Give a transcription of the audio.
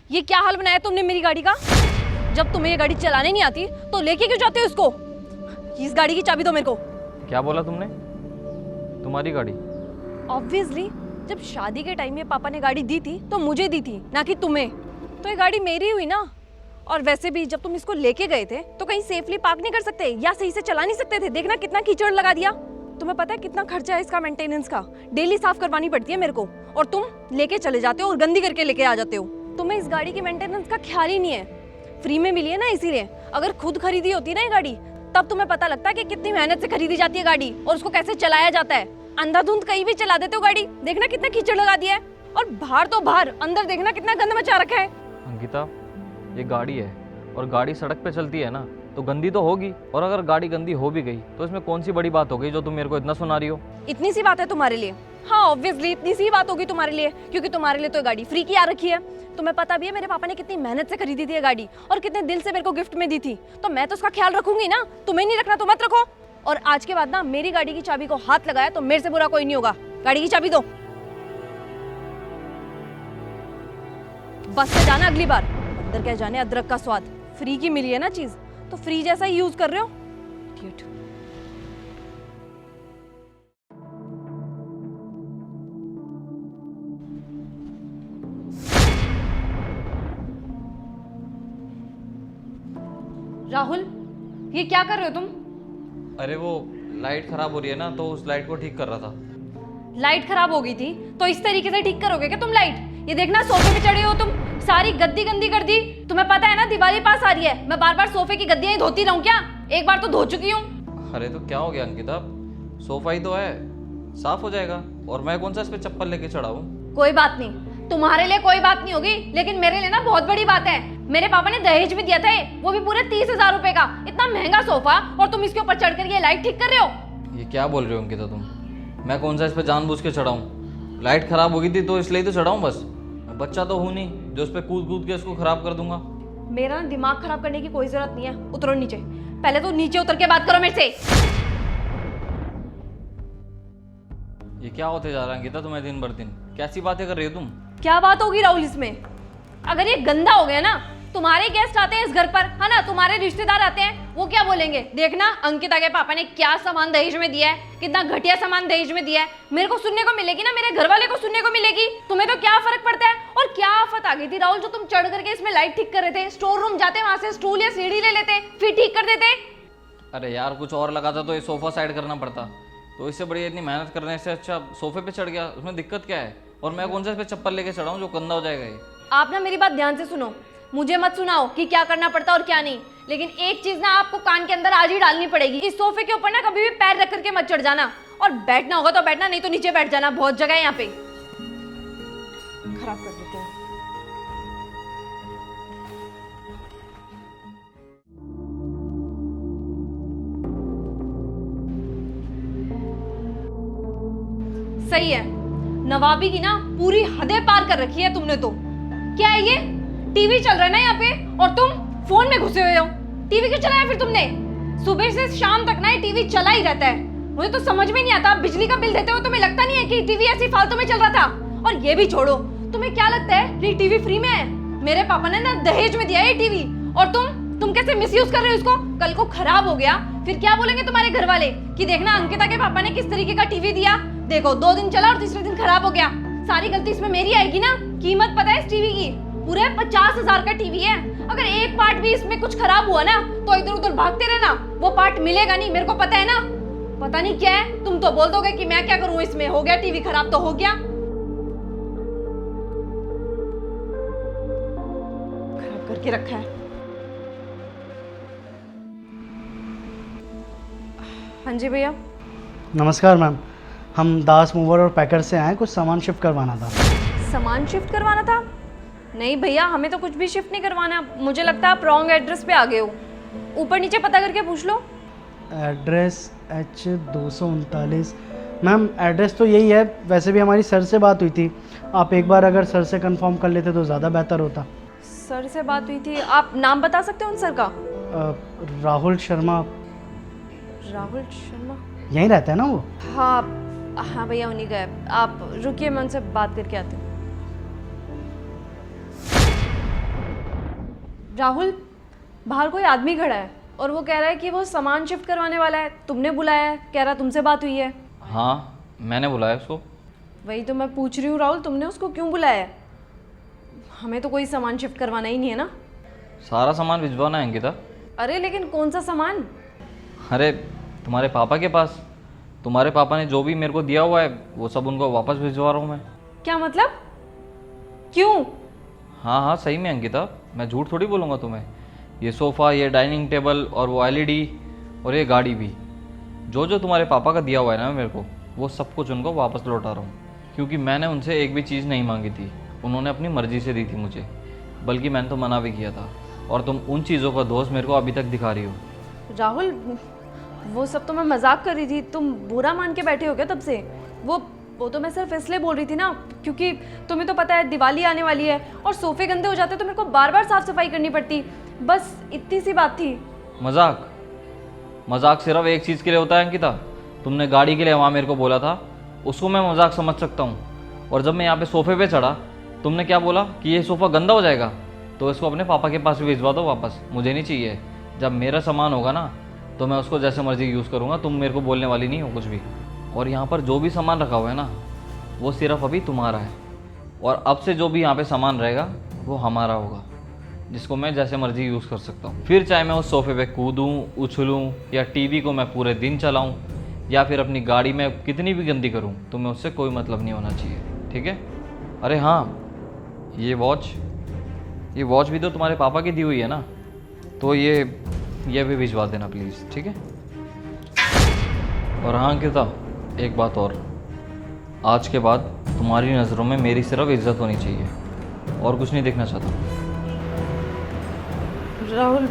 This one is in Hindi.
ये क्या हाल बनाया तुमने मेरी गाड़ी का? जब तुम्हें ये गाड़ी चलाने नहीं आती तो लेके क्यों जाते हो इसको? इस गाड़ी की चाबी दो मेरे को। क्या बोला तुमने? तुम्हारी गाड़ी? ऑब्वियसली जब शादी के टाइम में पापा ने गाड़ी दी थी तो मुझे दी थी, ना कि तुम्हें। तो ये गाड़ी मेरी हुई ना। और वैसे भी जब तुम इसको लेके गए थे तो कहीं सेफली पार्क नहीं कर सकते या सही से चला नहीं सकते थे? देखना कितना कीचड़ लगा दिया। तुम्हें पता है कितना खर्चा है इसका मेंटेनेंस का? डेली साफ करवानी पड़ती है मेरे को, और तुम लेके चले जाते हो और गंदी करके लेके आ जाते हो। तुम्हें इस गाड़ी की मेंटेनेंस का ख्याल ही नहीं है। फ्री में मिली है ना, इसीलिए। अगर खुद खरीदी होती ना ये गाड़ी, तब तुम्हें पता लगता है कि कितनी मेहनत से खरीदी जाती है गाड़ी और उसको कैसे चलाया जाता है। अंधाधुंध कहीं भी चला देते हो गाड़ी। देखना कितना कीचड़ लगा दिया है। और बाहर तो बाहर, अंदर देखना कितना गंद मचा रखा है। अंकिता, ये गाड़ी है और गाड़ी सड़क पे चलती है ना, तो गंदी तो होगी। और अगर गाड़ी गंदी हो भी गई तो इसमें कौन सी बड़ी बात हो गई जो तुम मेरे को इतना सुना रही हो? इतनी सी बात है तुम्हारे लिए? हाँ, ऑब्वियसली इतनी सी बात होगी तुम्हारे लिए, क्योंकि तुम्हारे लिए तो गाड़ी फ्री की आ रखी है। तुम्हें पता भी है मेरे पापा ने कितनी मेहनत से खरीदी थी ये गाड़ी और कितने दिल से मेरे को गिफ्ट में दी थी। तो मैं तो उसका ख्याल रखूंगी ना। तुम्हें नहीं रखना तो मत रखो। और आज के बाद ना मेरी गाड़ी की चाबी को हाथ लगाया तो मेरे से बुरा कोई नहीं होगा। गाड़ी की चाबी दो। बस से जाना अगली बार। अंदर क्या जाने अदरक का स्वाद। फ्री की मिली है ना चीज, तो फ्री जैसा ही यूज कर रहे हो। इडियट। राहुल, ये क्या कर रहे हो तुम? अरे वो लाइट खराब हो रही है ना, तो उस लाइट को ठीक कर रहा था। लाइट खराब हो गई थी तो इस तरीके से ठीक करोगे क्या तुम लाइट? ये देखना सोफे पे चढ़े हो तुम, सारी गद्दी गंदी कर दी। तुम्हें पता है ना दिवाली पास आ रही है, मैं बार बार सोफे की गद्दियां ही धोती रहूं क्या? एक बार तो धो चुकी हूँ। अरे तो क्या हो गया अंकिता, सोफा ही तो है, साफ हो जाएगा। और मैं कौन सा इस पे चप्पल लेके चढ़ा हूँ? कोई बात नहीं, तुम्हारे लिए कोई बात नहीं होगी, लेकिन मेरे लिए ना बहुत बड़ी बात है। मेरे पापा ने दहेज भी दिया था, वो भी पूरे 30,000 रुपए का। इतना महंगा सोफा, और तुम इसके ऊपर चढ़कर ये लाइट ठीक कर रहे हो। ये क्या बोल रहे हो अंकिता तुम? मैं कौन सा इस पे जानबूझ के चढ़ा हूँ? लाइट खराब हो गई थी तो इसलिए तो चढ़ा हूँ बस। मैं बच्चा तो हूँ नहीं जो उस पे कूद कूद के इसको खराब कर दूंगा। मेरा ना दिमाग खराब करने की कोई जरूरत नहीं है। उतरो नीचे। पहले तो नीचे उतर के बात करो मेरे से। ये क्या होते जा रहा है अंकिता तुम्हें दिन भर दिन? कैसी बातें कर रही हो तुम? क्या बात होगी राहुल इसमें? अगर ये गंदा हो गया ना, तुम्हारे गेस्ट आते हैं इस घर पर, है ना, तुम्हारे रिश्तेदार आते हैं, वो क्या बोलेंगे? देखना अंकिता के पापा ने क्या सामान दहेज में दिया है, कितना घटिया सामान दहेज में दिया है। मेरे को सुनने को मिलेगी ना, मेरे घर वाले को सुनने को मिलेगी। तुम्हें तो क्या फर्क पड़ता है? और क्या आफत आ गई थी राहुल जो तुम चढ़ करके इसमें लाइट ठीक कर रहे थे? स्टोर रूम जाते, वहां से स्टूल या सीढ़ी ले लेते, फिर ठीक कर देते। अरे यार, कुछ और लगाता तो ये सोफा साइड करना पड़ता। तो इससे बढ़िया इतनी मेहनत करने से अच्छा सोफे पे चढ़ गया, उसमें दिक्कत क्या है? और मैं कौन सा इस पे चप्पल लेके चढ़ा हूँ जो गंदा हो जाएगा ये? आप ना मेरी बात ध्यान से सुनो, मुझे मत सुनाओ कि क्या करना पड़ता और क्या नहीं। लेकिन एक चीज ना आपको कान के अंदर आज ही डालनी पड़ेगी। इस सोफे के ऊपर ना कभी भी पैर रख करके मत चढ़ जाना, और बैठना होगा तो बैठना, नहीं तो नीचे बैठ जाना। बहुत जगह है यहाँ पे। खराब कर देते हैं। सही है, नवाबी की ना पूरी हदें पार कर रखी है तुमने तो। क्या है ये? टीवी चल रहा है ना यहाँ पे, और तुम फोन में घुसे हुए हो। टीवी क्यों चलाया फिर तुमने? सुबह से शाम तक ना ये टीवी चला ही रहता है। मुझे तो समझ में नहीं आता, बिजली का बिल देते हो तुम्हें लगता नहीं है कि टीवी ऐसी फालतू में चल रहा था? और ये भी छोड़ो, तुम्हें क्या लगता है ये टीवी फ्री में है? मेरे पापा ने ना दहेज में दिया ये टीवी, और तुम कैसे मिसयूज कर रहे हो इसको? कल को खराब हो गया फिर क्या बोलेंगे तुम्हारे घर वाले कि देखना अंकिता के पापा ने किस तरीके का टीवी दिया। देखो 2 दिन चला और तीसरे दिन खराब हो गया। सारी गलती इसमें मेरी आएगी ना। कीमत पता है इस टीवी की? पूरे 50,000 का टीवी है। अगर एक पार्ट भी इसमें कुछ खराब हुआ ना तो इधर उधर भागते रहना, वो पार्ट मिलेगा नहीं। मेरे को पता है ना। पता नहीं क्या है, तुम तो बोल दोगे कि मैं क्या करूं, इसमें हो गया टीवी खराब तो हो गया। खराब करके रखा है। हाँ जी भैया। नमस्कार मैम, हम दास मूवर और पैकर से आए, कुछ सामान शिफ्ट करवाना था। सामान शिफ्ट करवाना था? नहीं भैया, हमें तो कुछ भी शिफ्ट नहीं करवाना। मुझे लगता है आप रॉन्ग एड्रेस पे आ गए हो। ऊपर नीचे पता करके पूछ लो। Address H239। मैम एड्रेस तो यही है, वैसे भी हमारी सर से बात हुई थी। आप एक बार अगर सर से कंफर्म कर लेते तो ज़्यादा बेहतर होता। सर से बात हुई थी? आप नाम बता सकते हो उन सर का? राहुल शर्मा। राहुल शर्मा यहीं रहता है ना वो? हाँ भैया, उन्हीं का है। आप रुकिए, मैं उनसे बात करके आती हूँ। राहुल, बाहर कोई आदमी खड़ा है और वो कह रहा है कि वो सामान शिफ्ट करवाने वाला है, तुमने बुलाया है, कह रहा तुमसे बात हुई है। हाँ, मैंने बुलाया उसको। वही तो मैं पूछ रही हूँ राहुल, तुमने उसको क्यों बुलाया है? हमें तो कोई सामान शिफ्ट करवाना ही नहीं है ना। सारा सामान भिजवाना है अंकिता। अरे लेकिन कौन सा सामान? अरे तुम्हारे पापा के पास। तुम्हारे पापा ने जो भी मेरे को दिया हुआ है वो सब उनको वापस भिजवा रहा हूँ मैं। क्या मतलब? क्यों? हाँ हाँ, सही में अंकिता, मैं झूठ थोड़ी बोलूँगा तुम्हें। ये सोफ़ा, ये डाइनिंग टेबल और वो एलईडी और ये गाड़ी भी, जो जो तुम्हारे पापा का दिया हुआ है ना मेरे को, वो सब कुछ उनको वापस लौटा रहा हूँ। क्योंकि मैंने उनसे एक भी चीज़ नहीं मांगी थी, उन्होंने अपनी मर्ज़ी से दी थी मुझे, बल्कि मैंने तो मना भी किया था। और तुम उन चीज़ों का दोष मेरे को अभी तक दिखा रही हो। राहुल, वो सब तो मैं मजाक कर रही थी, तुम बुरा मान के बैठे हो क्या तब से? वो तो मैं सिर्फ इसलिए बोल रही थी ना क्योंकि तुम्हें तो पता है दिवाली आने वाली है और सोफे गंदे हो जाते तो मेरे को बार बार साफ सफाई करनी पड़ती, बस इतनी सी बात थी। मजाक? मजाक सिर्फ एक चीज़ के लिए होता है अंकिता। तुमने गाड़ी के लिए वहाँ मेरे को बोला था, उसको मैं मजाक समझ सकता हूँ। और जब मैं यहाँ पे सोफे पे चढ़ा, तुमने क्या बोला कि ये सोफ़ा गंदा हो जाएगा तो इसको अपने पापा के पास भी भिजवा दो वापस, मुझे नहीं चाहिए। जब मेरा सामान होगा ना तो मैं उसको जैसे मर्जी यूज़ करूँगा, तुम मेरे को बोलने वाली नहीं हो कुछ भी। और यहाँ पर जो भी सामान रखा हुआ है ना, वो सिर्फ अभी तुम्हारा है, और अब से जो भी यहाँ पे सामान रहेगा वो हमारा होगा, जिसको मैं जैसे मर्जी यूज़ कर सकता हूँ। फिर चाहे मैं उस सोफ़े पे कूदूँ, उछलूँ, या टीवी को मैं पूरे दिन चलाऊँ, या फिर अपनी गाड़ी में कितनी भी गंदी करूँ, तो मैं उससे कोई मतलब नहीं होना चाहिए, ठीक है? अरे हाँ, ये वॉच भी तो तुम्हारे पापा की दी हुई है ना, तो ये भी भिजवा देना प्लीज़, ठीक है? और हाँ अंकिता, एक बात और, आज के बाद तुम्हारी नज़रों में मेरी सिर्फ इज्जत होनी चाहिए, और कुछ नहीं देखना चाहता। राहुल,